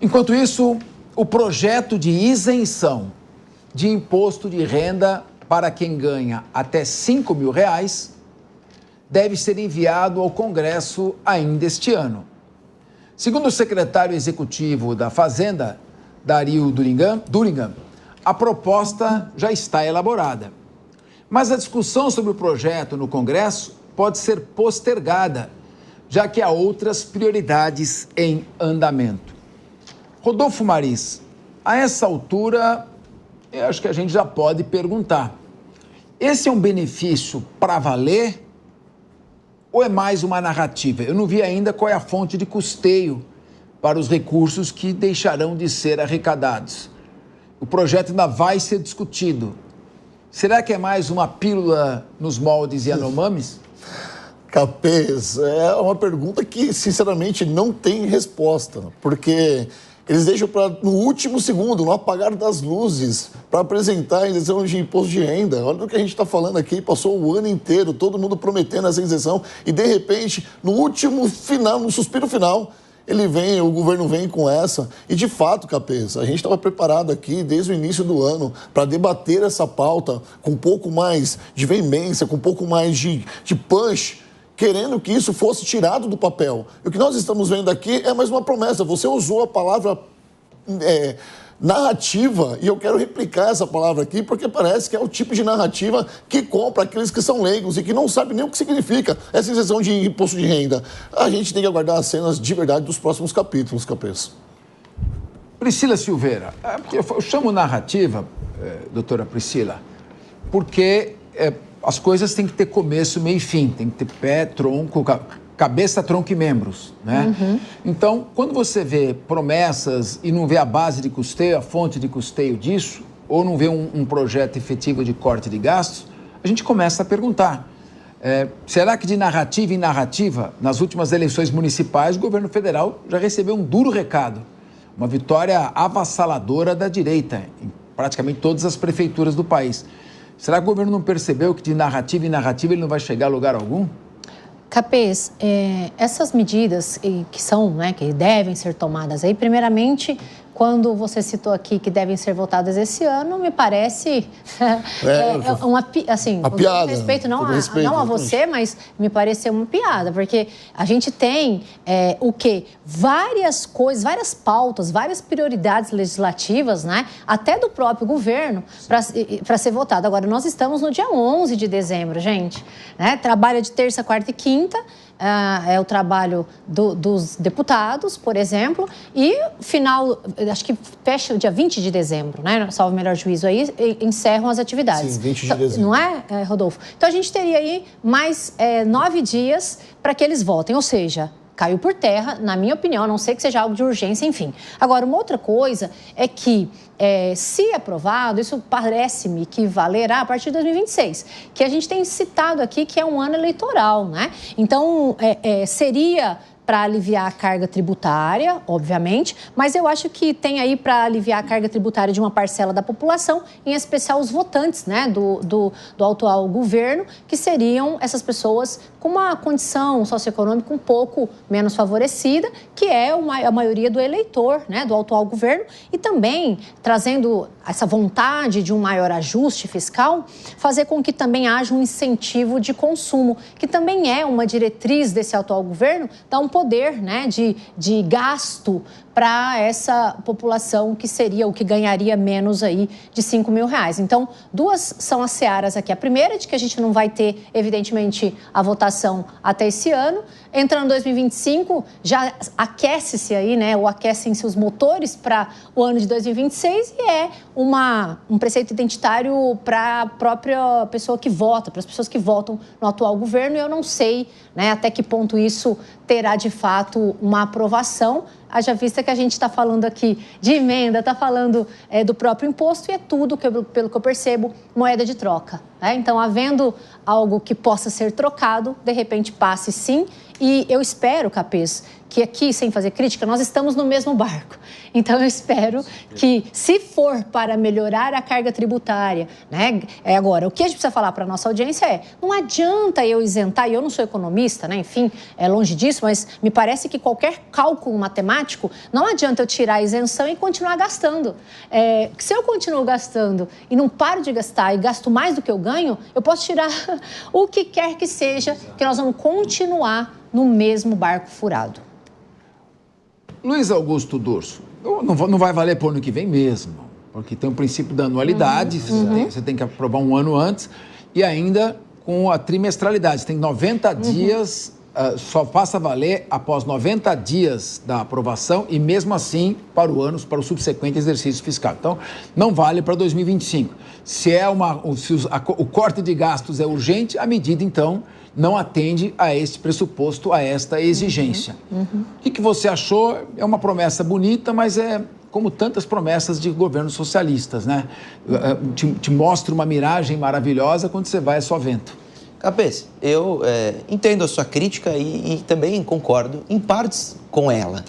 Enquanto isso, o projeto de isenção de imposto de renda para quem ganha até R$5.000 deve ser enviado ao Congresso ainda este ano. Segundo o secretário executivo da Fazenda, Dario Durigan, a proposta já está elaborada. Mas a discussão sobre o projeto no Congresso pode ser postergada, já que há outras prioridades em andamento. Rodolfo Maris, a essa altura, eu acho que a gente já pode perguntar: esse é um benefício para valer ou é mais uma narrativa? Eu não vi ainda qual é a fonte de custeio para os recursos que deixarão de ser arrecadados. O projeto ainda vai ser discutido. Será que é mais uma pílula nos moldes Yanomamis? Capês, é uma pergunta que, sinceramente, não tem resposta, porque eles deixam para no último segundo, no apagar das luzes, para apresentar a isenção de imposto de renda. Olha o que a gente está falando aqui, passou o ano inteiro, todo mundo prometendo essa isenção, e de repente, no último final, no suspiro final, o governo vem com essa. E de fato, Capês, a gente estava preparado aqui desde o início do ano para debater essa pauta com um pouco mais de veemência, com um pouco mais de punch, querendo que isso fosse tirado do papel. E o que nós estamos vendo aqui é mais uma promessa. Você usou a palavra narrativa, e eu quero replicar essa palavra aqui, porque parece que é o tipo de narrativa que compra aqueles que são leigos e que não sabem nem o que significa essa isenção de imposto de renda. A gente tem que aguardar as cenas de verdade dos próximos capítulos, Capês. Priscila Silveira, eu chamo narrativa, doutora Priscila, porque as coisas têm que ter começo, meio e fim, tem que ter pé, tronco, cabeça, tronco e membros, né? Uhum. Então, quando você vê promessas e não vê a base de custeio, a fonte de custeio disso, ou não vê um projeto efetivo de corte de gastos, a gente começa a perguntar, será que de narrativa em narrativa, nas últimas eleições municipais, o governo federal já recebeu um duro recado, uma vitória avassaladora da direita, em praticamente todas as prefeituras do país. Será que o governo não percebeu que de narrativa em narrativa ele não vai chegar a lugar algum? Capês, essas medidas que devem ser tomadas aí, primeiramente, quando você citou aqui que devem ser votadas esse ano, me parece uma piada. Respeito, não a você, mas me pareceu uma piada, porque a gente tem várias coisas, várias pautas, várias prioridades legislativas, né, até do próprio governo, para ser votado. Agora, nós estamos no dia 11 de dezembro, gente, né? Trabalha de terça, quarta e quinta. É o trabalho dos deputados, por exemplo, e final, acho que fecha o dia 20 de dezembro, né? Salvo o melhor juízo aí, encerram as atividades. Sim, 20 de dezembro. Não é, Rodolfo? Então, a gente teria aí mais 9 dias para que eles votem, ou seja, caiu por terra, na minha opinião, a não ser que seja algo de urgência, enfim. Agora, uma outra coisa é que, se aprovado, isso parece-me que valerá a partir de 2026, que a gente tem citado aqui que é um ano eleitoral, né? Então, seria para aliviar a carga tributária, obviamente, mas eu acho que tem aí para aliviar a carga tributária de uma parcela da população, em especial os votantes, né, do atual governo, que seriam essas pessoas com uma condição socioeconômica um pouco menos favorecida, que é a maioria do eleitor, né, do atual governo, e também trazendo essa vontade de um maior ajuste fiscal, fazer com que também haja um incentivo de consumo, que também é uma diretriz desse atual governo, dar um poder, né, de gasto para essa população que seria o que ganharia menos aí de R$5.000. Então, duas são as searas aqui. A primeira é de que a gente não vai ter, evidentemente, a votação até esse ano. Entrando em 2025, já aquece-se aí, né, ou aquecem-se os motores para o ano de 2026 e é um preceito identitário para a própria pessoa que vota, para as pessoas que votam no atual governo. E eu não sei, né, até que ponto isso terá, de fato, uma aprovação. Haja vista que a gente está falando aqui de emenda, está falando do próprio imposto e é tudo, pelo que eu percebo, moeda de troca. Né? Então, havendo algo que possa ser trocado, de repente passe sim. E eu espero, Capês, que aqui, sem fazer crítica, nós estamos no mesmo barco. Então, eu espero que, se for para melhorar a carga tributária, né? Agora, o que a gente precisa falar para a nossa audiência não adianta eu isentar, e eu não sou economista, né? Enfim, é longe disso, mas me parece que qualquer cálculo matemático, não adianta eu tirar a isenção e continuar gastando. Se eu continuo gastando e não paro de gastar e gasto mais do que eu ganho, eu posso tirar o que quer que seja, que nós vamos continuar no mesmo barco furado. Luiz Augusto Durso, não vai valer para o ano que vem mesmo, porque tem o princípio da anualidade, você tem que aprovar um ano antes, e ainda com a trimestralidade. Tem 90 dias, só passa a valer após 90 dias da aprovação e mesmo assim para o subsequente exercício fiscal. Então, não vale para 2025. Se o corte de gastos é urgente, a medida, então, não atende a este pressuposto, a esta exigência. O que você achou? É uma promessa bonita, mas é como tantas promessas de governos socialistas, né? Te mostra uma miragem maravilhosa, quando você vai é só vento. Capês, eu entendo a sua crítica e também concordo em partes com ela.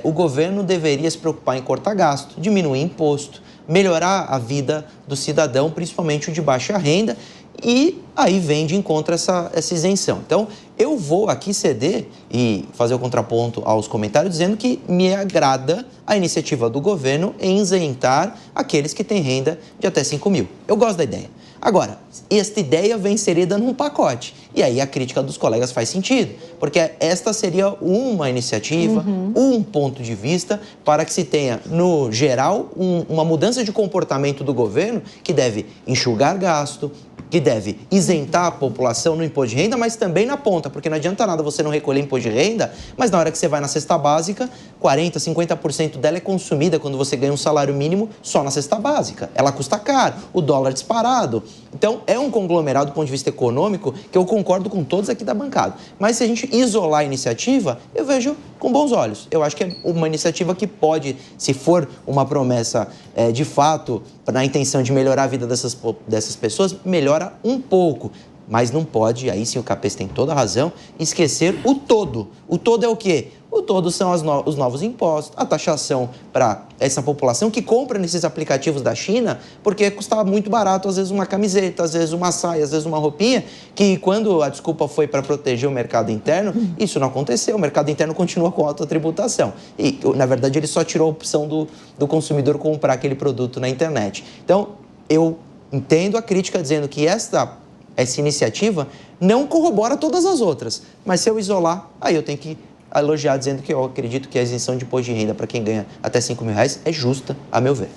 O governo deveria se preocupar em cortar gasto, diminuir imposto, melhorar a vida do cidadão, principalmente o de baixa renda, e aí vem de encontro essa isenção. Então, eu vou aqui ceder e fazer o contraponto aos comentários, dizendo que me agrada a iniciativa do governo em isentar aqueles que têm renda de até 5 mil. Eu gosto da ideia. Agora, esta ideia vem inserida num pacote. E aí a crítica dos colegas faz sentido, porque esta seria uma iniciativa, um ponto de vista para que se tenha, no geral, uma mudança de comportamento do governo que deve enxugar gasto, que deve isentar a população no imposto de renda, mas também na ponta, porque não adianta nada você não recolher imposto de renda, mas na hora que você vai na cesta básica, 40%, 50% dela é consumida quando você ganha um salário mínimo só na cesta básica. Ela custa caro, o dólar disparado. Então, é um conglomerado do ponto de vista econômico que eu concordo com todos aqui da bancada. Mas se a gente isolar a iniciativa, eu vejo com bons olhos. Eu acho que é uma iniciativa que pode, se for uma promessa de fato, na intenção de melhorar a vida dessas pessoas, melhora um pouco. Mas não pode, aí sim o Capês tem toda a razão, esquecer o todo. O todo é o quê? O todo são os novos impostos, a taxação para essa população que compra nesses aplicativos da China, porque custava muito barato, às vezes uma camiseta, às vezes uma saia, às vezes uma roupinha, que quando a desculpa foi para proteger o mercado interno, isso não aconteceu, o mercado interno continua com alta tributação. E, na verdade, ele só tirou a opção do consumidor comprar aquele produto na internet. Então, eu entendo a crítica dizendo que essa iniciativa não corrobora todas as outras, mas se eu isolar, aí eu tenho que elogiar dizendo que eu acredito que a isenção de imposto de renda para quem ganha até 5 mil reais é justa, a meu ver.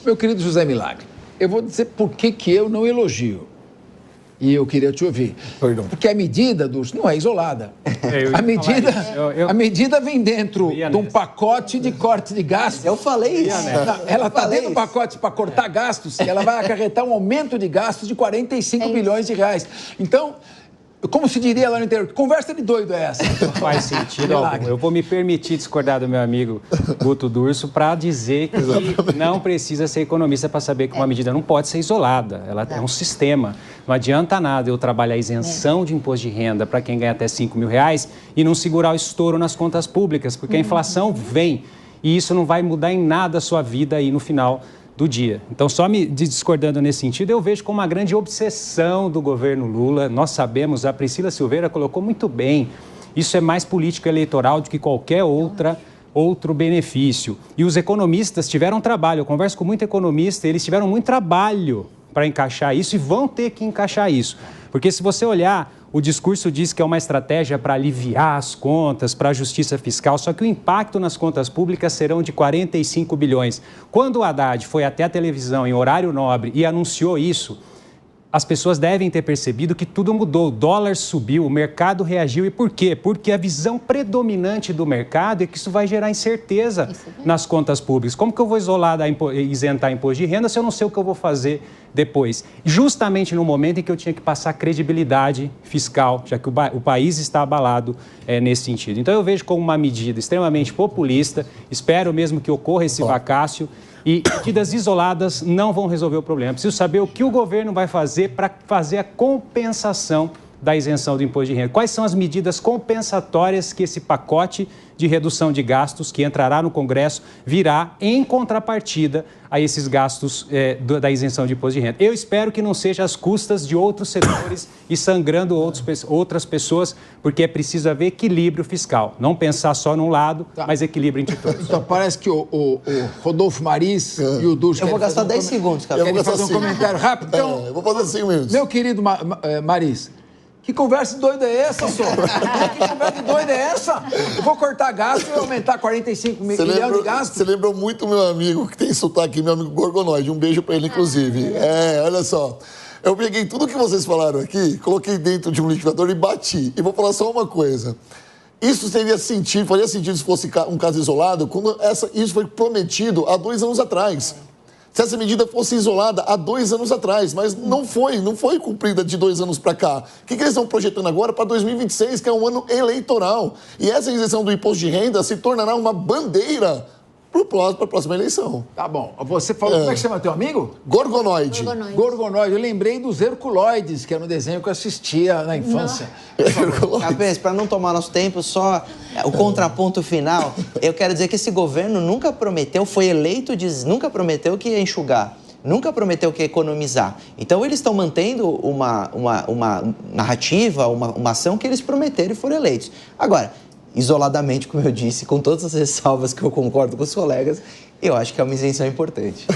Meu querido José Milagre, eu vou dizer por que eu não elogio. E eu queria te ouvir. Perdão. Porque a medida não é isolada. A medida vem dentro de um pacote de corte de gastos. Eu falei isso. Ela está dentro do pacote para cortar gastos e ela vai acarretar um aumento de gastos de 45 bilhões de reais. Então, como se diria lá no interior, conversa de doido é essa? Faz sentido algum. Eu vou me permitir discordar do meu amigo Guto Durso para dizer que não precisa ser economista para saber que uma medida não pode ser isolada. Ela é um sistema. Não adianta nada eu trabalhar a isenção de imposto de renda para quem ganha até 5 mil reais e não segurar o estouro nas contas públicas, porque a inflação vem e isso não vai mudar em nada a sua vida aí no final do dia. Então, só me discordando nesse sentido, eu vejo como uma grande obsessão do governo Lula. Nós sabemos, a Priscila Silveira colocou muito bem, isso é mais política eleitoral do que qualquer outro benefício. E os economistas tiveram trabalho, eu converso com muito economista, eles tiveram muito trabalho para encaixar isso e vão ter que encaixar isso. Porque se você olhar, o discurso diz que é uma estratégia para aliviar as contas, para a justiça fiscal, só que o impacto nas contas públicas serão de 45 bilhões. Quando o Haddad foi até a televisão em horário nobre e anunciou isso, as pessoas devem ter percebido que tudo mudou. O dólar subiu, o mercado reagiu. E por quê? Porque a visão predominante do mercado é que isso vai gerar incerteza nas contas públicas. Como que eu vou isentar imposto de renda se eu não sei o que eu vou fazer depois? Justamente no momento em que eu tinha que passar credibilidade fiscal, já que o país está abalado nesse sentido. Então, eu vejo como uma medida extremamente populista. Espero mesmo que ocorra esse vacácio. E medidas isoladas não vão resolver o problema. Preciso saber o que o governo vai fazer para fazer a compensação da isenção do imposto de renda? Quais são as medidas compensatórias que esse pacote de redução de gastos que entrará no Congresso virá em contrapartida a esses gastos da isenção de imposto de renda? Eu espero que não seja às custas de outros setores e sangrando outras pessoas, porque é preciso haver equilíbrio fiscal. Não pensar só num lado, mas equilíbrio entre todos. Então, parece que o Rodolfo Maris e o Durso... Eu vou gastar 10 segundos, cara. Querem fazer um comentário rápido? Então, eu vou fazer 5 minutos. Meu querido Maris, que conversa doida é essa, senhor? Que conversa doida é essa? Eu vou cortar gasto e aumentar 45 milhões de gastos? Você lembrou muito o meu amigo, que tem sotaque, meu amigo Gorgonoide. Um beijo pra ele, inclusive. Olha só. Eu peguei tudo que vocês falaram aqui, coloquei dentro de um liquidificador e bati. E vou falar só uma coisa. Isso faria sentido se fosse um caso isolado, quando isso foi prometido há 2 anos atrás. Se essa medida fosse isolada há 2 anos atrás, mas não foi cumprida de 2 anos para cá. O que eles estão projetando agora para 2026, que é um ano eleitoral? E essa isenção do imposto de renda se tornará uma bandeira para a próxima eleição. Tá bom. Você falou, como é que chama teu amigo? Gorgonoide. Gorgonoide. Eu lembrei dos Herculoides, que era um desenho que eu assistia na infância. Capês, para não tomar nosso tempo, só o contraponto final, eu quero dizer que esse governo nunca prometeu, foi eleito, nunca prometeu que ia enxugar. Nunca prometeu que ia economizar. Então, eles estão mantendo uma narrativa, uma ação que eles prometeram e foram eleitos. Agora, isoladamente, como eu disse, com todas as ressalvas que eu concordo com os colegas, eu acho que é uma isenção importante.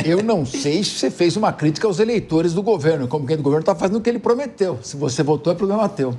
Eu não sei se você fez uma crítica aos eleitores do governo, como quem do governo está fazendo o que ele prometeu. Se você votou, é problema teu.